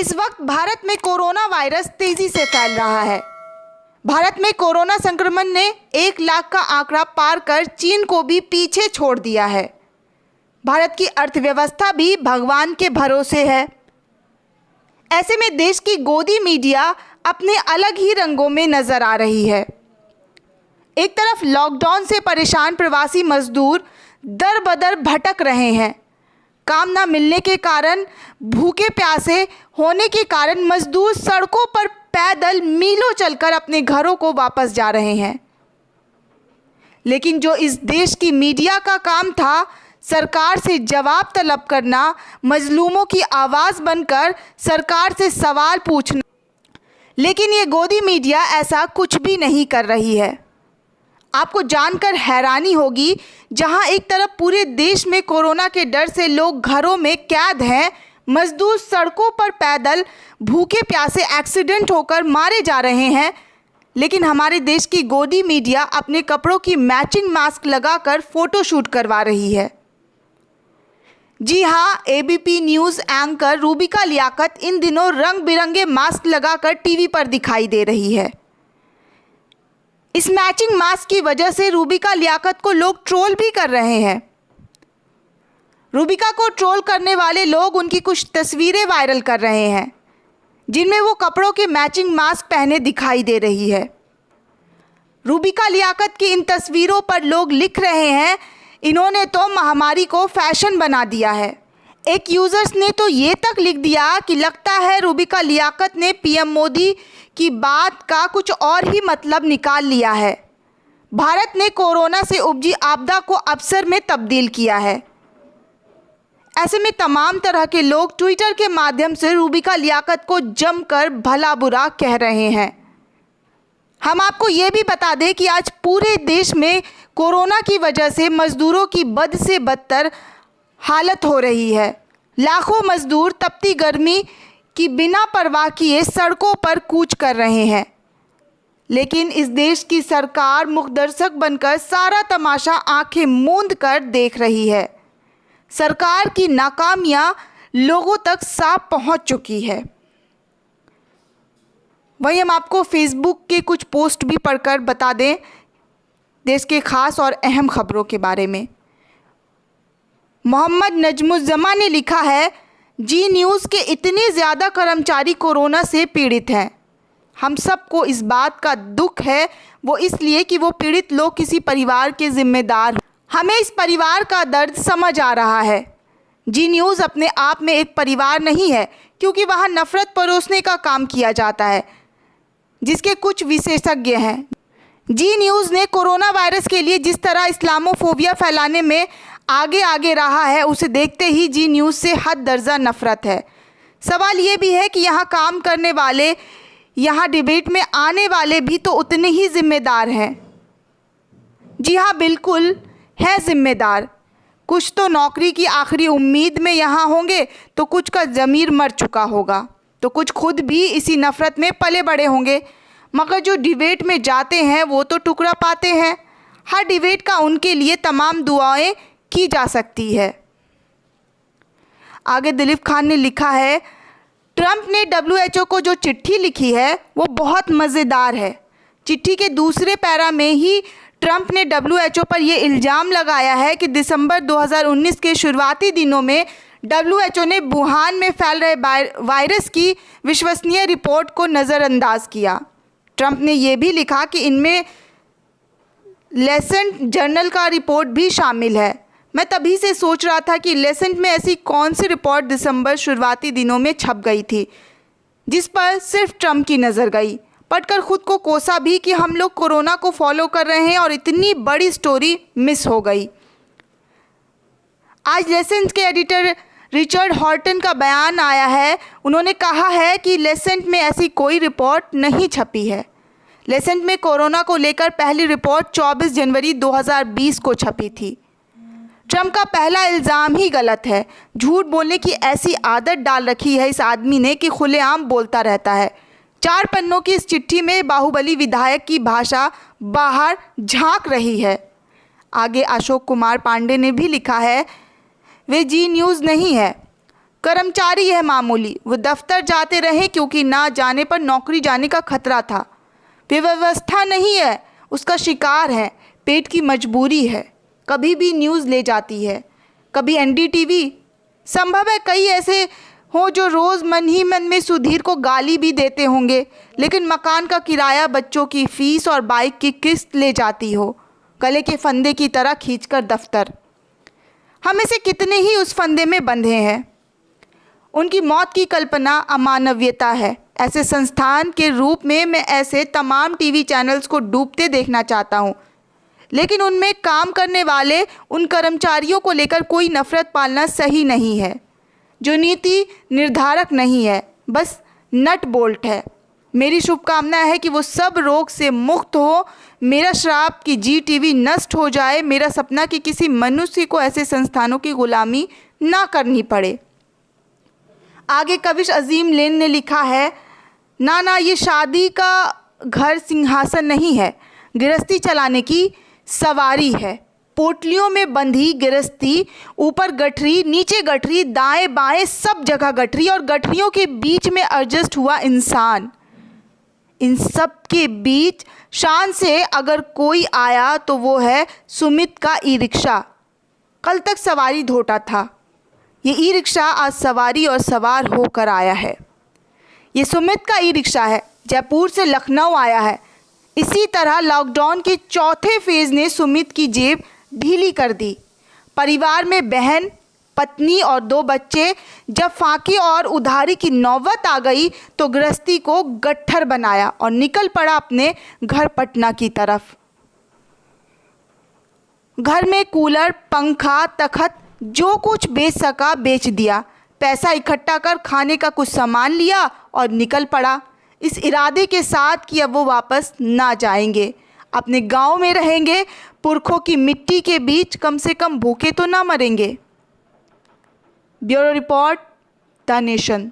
इस वक्त भारत में कोरोना वायरस तेजी से फैल रहा है। भारत में कोरोना संक्रमण ने 1 लाख का आंकड़ा पार कर चीन को भी पीछे छोड़ दिया है। भारत की अर्थव्यवस्था भी भगवान के भरोसे है। ऐसे में देश की गोदी मीडिया अपने अलग ही रंगों में नजर आ रही है। एक तरफ लॉकडाउन से परेशान प्रवासी मजदूर दर बदर भटक रहे हैं। काम ना मिलने के कारण, भूखे प्यासे होने के कारण मजदूर सड़कों पर पैदल मीलों चलकर अपने घरों को वापस जा रहे हैं। लेकिन जो इस देश की मीडिया का काम था, सरकार से जवाब तलब करना, मजलूमों की आवाज़ बनकर सरकार से सवाल पूछना, लेकिन ये गोदी मीडिया ऐसा कुछ भी नहीं कर रही है। आपको जानकर हैरानी होगी, जहां एक तरफ पूरे देश में कोरोना के डर से लोग घरों में कैद हैं, मजदूर सड़कों पर पैदल भूखे प्यासे एक्सीडेंट होकर मारे जा रहे हैं, लेकिन हमारे देश की गोदी मीडिया अपने कपड़ों की मैचिंग मास्क लगाकर फ़ोटो शूट करवा रही है। जी हाँ, ABP news anchor Rubika Liaquat इन दिनों रंग बिरंगे मास्क लगाकर टीवी पर दिखाई दे रही है। इस मैचिंग मास्क की वजह से रूबिका लियाकत को लोग ट्रोल भी कर रहे हैं। रूबिका को ट्रोल करने वाले लोग उनकी कुछ तस्वीरें वायरल कर रहे हैं, जिनमें वो कपड़ों के मैचिंग मास्क पहने दिखाई दे रही है। रूबिका लियाकत की इन तस्वीरों पर लोग लिख रहे हैं, इन्होंने तो महामारी को फैशन बना दिया है। एक यूज़र्स ने तो ये तक लिख दिया कि लगता है रूबिका लियाकत ने पीएम मोदी की बात का कुछ और ही मतलब निकाल लिया है। भारत ने कोरोना से उपजी आपदा को अवसर में तब्दील किया है। ऐसे में तमाम तरह के लोग ट्विटर के माध्यम से रूबिका लियाकत को जमकर भला बुरा कह रहे हैं। हम आपको ये भी बता दें कि आज पूरे देश में कोरोना की वजह से मज़दूरों की बद से बदतर हालत हो रही है। लाखों मज़दूर तपती गर्मी की बिना परवाह किए सड़कों पर कूच कर रहे हैं, लेकिन इस देश की सरकार मुखदर्शक बनकर सारा तमाशा आंखें मूंद कर देख रही है। सरकार की नाकामियां लोगों तक साफ पहुंच चुकी है। वहीं हम आपको फेसबुक के कुछ पोस्ट भी पढ़कर बता दें देश के खास और अहम खबरों के बारे में। मोहम्मद नजमुज्जमा ने लिखा है, जी न्यूज़ के इतने ज़्यादा कर्मचारी कोरोना से पीड़ित हैं। हम सबको इस बात का दुख है, वो इसलिए कि वो पीड़ित लोग किसी परिवार के जिम्मेदार हैं। हमें इस परिवार का दर्द समझ आ रहा है। जी न्यूज़ अपने आप में एक परिवार नहीं है, क्योंकि वहाँ नफ़रत परोसने का काम किया जाता है, जिसके कुछ विशेषज्ञ हैं। जी न्यूज़ ने कोरोना वायरस के लिए जिस तरह इस्लामोफोबिया फैलाने में आगे रहा है, उसे देखते ही जी न्यूज़ से हद दर्जा नफ़रत है। सवाल ये भी है कि यहाँ काम करने वाले, यहाँ डिबेट में आने वाले भी तो उतने ही जिम्मेदार हैं। जी हाँ, बिल्कुल है जिम्मेदार। कुछ तो नौकरी की आखिरी उम्मीद में यहाँ होंगे, तो कुछ का ज़मीर मर चुका होगा, तो कुछ खुद भी इसी नफ़रत में पले बड़े होंगे। मगर जो डिबेट में जाते हैं वो तो टुकड़ा पाते हैं। हर डिबेट का उनके लिए तमाम दुआएं की जा सकती है। आगे दिलीप खान ने लिखा है, ट्रंप ने WHO को जो चिट्ठी लिखी है वो बहुत मज़ेदार है। चिट्ठी के दूसरे पैरा में ही ट्रंप ने WHO पर यह इल्ज़ाम लगाया है कि दिसंबर 2019 के शुरुआती दिनों में WHO ने वुहान में फैल रहे वायरस की विश्वसनीय रिपोर्ट को नज़रअंदाज किया। ट्रंप ने यह भी लिखा कि इनमें लेसेंट जर्नल का रिपोर्ट भी शामिल है। मैं तभी से सोच रहा था कि लेसेंट में ऐसी कौन सी रिपोर्ट दिसंबर शुरुआती दिनों में छप गई थी, जिस पर सिर्फ ट्रंप की नज़र गई। पढ़कर खुद को कोसा भी कि हम लोग कोरोना को फॉलो कर रहे हैं और इतनी बड़ी स्टोरी मिस हो गई। आज लेसेंट के एडिटर रिचर्ड हॉर्टन का बयान आया है। उन्होंने कहा है कि लेसेंट में ऐसी कोई रिपोर्ट नहीं छपी है। लेसेंट में कोरोना को लेकर पहली रिपोर्ट 24 जनवरी 2020 को छपी थी। ट्रंप का पहला इल्ज़ाम ही गलत है। झूठ बोलने की ऐसी आदत डाल रखी है इस आदमी ने कि खुलेआम बोलता रहता है। 4 पन्नों की इस चिट्ठी में बाहुबली विधायक की भाषा बाहर झांक रही है। आगे अशोक कुमार पांडे ने भी लिखा है, वे जी न्यूज़ नहीं है, कर्मचारी है मामूली, वो दफ्तर जाते रहे क्योंकि ना जाने पर नौकरी जाने का खतरा था। व्यवस्था नहीं है, उसका शिकार है, पेट की मजबूरी है। कभी भी न्यूज़ ले जाती है, कभी एनडीटीवी। संभव है कई ऐसे हो जो रोज़ मन ही मन में सुधीर को गाली भी देते होंगे, लेकिन मकान का किराया, बच्चों की फीस और बाइक की किस्त ले जाती हो, गले के फंदे की तरह खींचकर दफ्तर। हम से कितने ही उस फंदे में बंधे हैं। उनकी मौत की कल्पना अमानवीयता है। ऐसे संस्थान के रूप में मैं ऐसे तमाम टीवी चैनल्स को डूबते देखना चाहता हूँ, लेकिन उनमें काम करने वाले उन कर्मचारियों को लेकर कोई नफ़रत पालना सही नहीं है, जो नीति निर्धारक नहीं है, बस नट बोल्ट है। मेरी शुभकामना है कि वो सब रोग से मुक्त हो, मेरा श्राप कि जी टीवी नष्ट हो जाए, मेरा सपना कि किसी मनुष्य को ऐसे संस्थानों की गुलामी ना करनी पड़े। आगे कविश अजीम लेन ने लिखा है, ना ये शादी का घर सिंहासन नहीं है, गृहस्थी चलाने की सवारी है। पोटलियों में बंधी गृहस्थी, ऊपर गठरी, नीचे गठरी, दाएं बाएं सब जगह गठरी, और गठरियों के बीच में एडजस्ट हुआ इंसान। इन सब के बीच शान से अगर कोई आया तो वो है सुमित का ई रिक्शा। कल तक सवारी ढोटा था, ये ई रिक्शा आज सवारी और सवार होकर आया है। ये सुमित का ई रिक्शा है, जयपुर से लखनऊ आया है। इसी तरह लॉकडाउन के चौथे फेज़ ने सुमित की जेब ढीली कर दी। परिवार में बहन, पत्नी और 2 बच्चे। जब फाके और उधारी की नौबत आ गई तो गृहस्थी को गट्ठर बनाया और निकल पड़ा अपने घर पटना की तरफ। घर में कूलर, पंखा, तखत जो कुछ बेच सका बेच दिया। पैसा इकट्ठा कर खाने का कुछ सामान लिया और निकल पड़ा, इस इरादे के साथ कि अब वो वापस ना जाएंगे, अपने गांव में रहेंगे, पुरखों की मिट्टी के बीच, कम से कम भूखे तो ना मरेंगे। Bureau report, the nation.